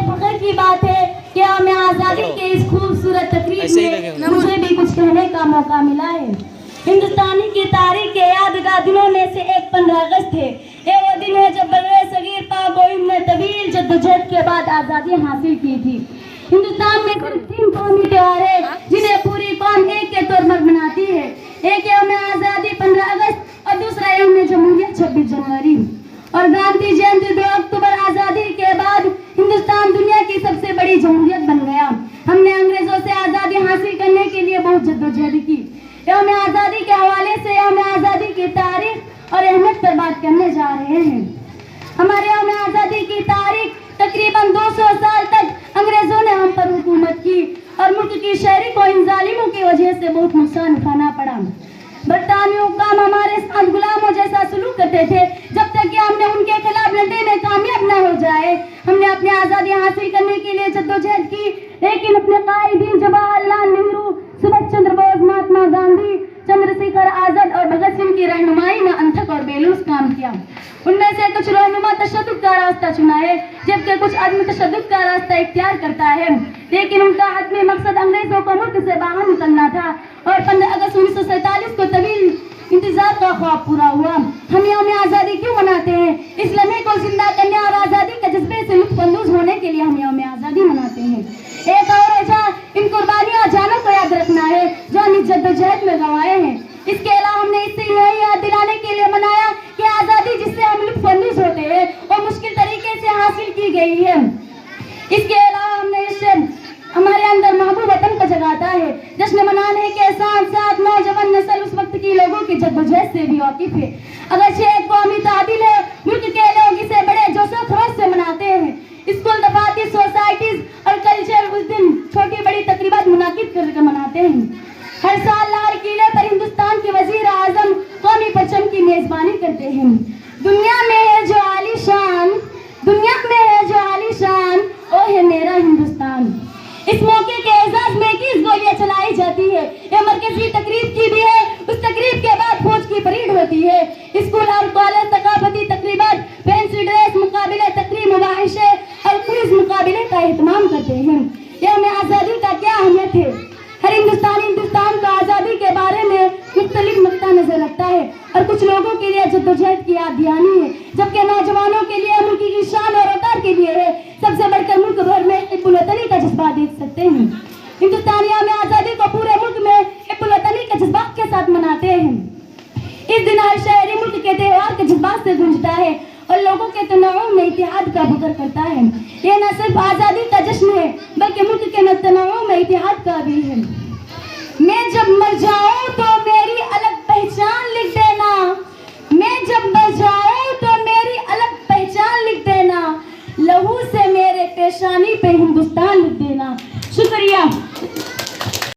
फख्र की बात है कि हमें आज़ादी के इस खूबसूरत तकरीब में मुझे भी कुछ कहने का मौका मिला है। हिंदुस्तानी की तारीख के यादगार दिनों में से एक 15 अगस्त है। ये वो दिन है जब बर्रे सगीर पाक गोइंद ने तवील जद्दोजहद के बाद आज़ादी हासिल की थी। हिंदुस्तान में सिर्फ 3 कौमी त्योहार है जिन्हें पूरी कौम एक के तौर पर मनाती है। एक यौम आज़ादी 15 अगस्त और दूसरा यौम जमहूरियत 26 जनवरी। और गांधी जयंती 2 अक्टूबर। आज़ादी के बाद हिंदुस्तान दुनिया की सबसे बड़ी जमहूरियत बन गया। हमने अंग्रेजों से आज़ादी हासिल करने के लिए बहुत जद्दोजहद की। यौम आज़ादी के हवाले से यौम आज़ादी की तारीख और अहमियत पर बात करने जा रहे हैं। हमारे यौम आज़ादी की तारीख तकरीबन 200 साल तक अंग्रेजों ने हम पर हुकूमत की और मुल्क की शहरी को इन जालिमों की वजह से बहुत नुकसान उठाना पड़ा। बरतानवी हुक्काम हमारे साथ गुलामों जैसा सलूक करते थे। जब तक कि हमने उनके खिलाफ लड़ने में कामयाब न हो जाए, हमने अपनी आज़ादी हासिल करने के लिए जद्दोजहद की, लेकिन अपने कायदीन जवाहरलाल नेहरू, सुभाष चंद्र बोस, महात्मा गांधी, चंद्रशेखर आजाद और भगत सिंह की रहनुमाई में अनथक और बेलूस काम किया। उनमें से कुछ रहनुमा तशद्दुद का रास्ता चुना है, जबकि कुछ आदमी तशद्दुद का रास्ता इख्तियार करता है। लेकिन उनका हतमी मकसद अंग्रेजों को मुल्क से बाहर निकलना था और 15 अगस्त 1947 को तवील इंतजार का ख्वाब पूरा हुआ। हम यौम आज़ादी क्यों मनाते हैं? इस लम्हे को जिंदा करने और आज़ादी के जज्बे से लुत्फ़अंदोज़ होने के लिए हम यौम आज़ादी मनाते हैं। एक और वजह इन कुर्बानियों और जानों को याद रखना है जो हम इस जद्दोजहद में गंवाए हैं। इसके अलावा हमने इससे यही याद दिलाने के लिए मनाया कि आज़ादी जिससे हम लुत्फ़अंदोज़ होते हैं वो मुश्किल तरीके से हासिल की गई है। इसके अलावा हमने इससे हमारे अंदर महबूब वतन को जगाता है। जश्न मनाने के साथ साथ नौजवान नस्ल उस वक्त की लोगों की जद्दोजहद से भी वाकिफ है। अगर एक कौमी तादिल है, मुल्क के लोग इसे बड़े जोशो खरोश से मनाते हैं। स्कूल, दफातर, सोसाइटीज और कल्चर उस दिन छोटी बड़ी तकरीबात मुनाकिद करके मनाते हैं। हर साल लाल किले पर हिंदुस्तान के वजीर आजम कौमी परचम की मेजबानी करते हैं। दुनिया में है जो आलीशान, ओ है मेरा हिंदुस्तान। इस मौके के एजाज में 21 गोलियां चलाई जाती है। ये मरकजी तकरीब की भी है। उस तकरीब के बाद फौज की परेड होती है। स्कूल और कॉलेज सकाफती तकरीबात, फैंसी ड्रेस मुकाबले, तकरीब, मुबाहिशे और क्विज मुकाबले का एहतमाम करते हैं। यौम आज़ादी का क्या अहमियत है? हर हिंदुस्तानी हिंदुस्तान को आज़ादी के बारे में मुख्तलिफ नुक्ता नजर रखता है और कुछ लोगों के लिए जद्दोजहद की याद दहानी है, जबकि नौजवानों के लिए मुल्क की शान और वक़ार के लिए है। सबसे बढ़कर मुल्क भर में हिब्बुल वतनी का जज्बा देख सकते हैं। हिंदुस्तानियों में आज़ादी को पूरे मुल्क में हिब्बुल वतनी के जज्बात के साथ मनाते हैं। इस दिन हर शहरी मुल्क के त्योहार के जज्बात से गूंजता है और लोगों के तनाव में इत्तेहाद का बुकर करता है। ये न सिर्फ आज़ादी का जश्न है बल्कि मुल्क के तनाव में इत्तेहाद का भी है। मैं जब मर जाऊं तो मेरी अलग पहचान लिख देना, मैं जब मर जाऊं तो मेरी अलग पहचान लिख देना, लहू से मेरे पेशानी पे हिंदुस्तान लिख देना। शुक्रिया।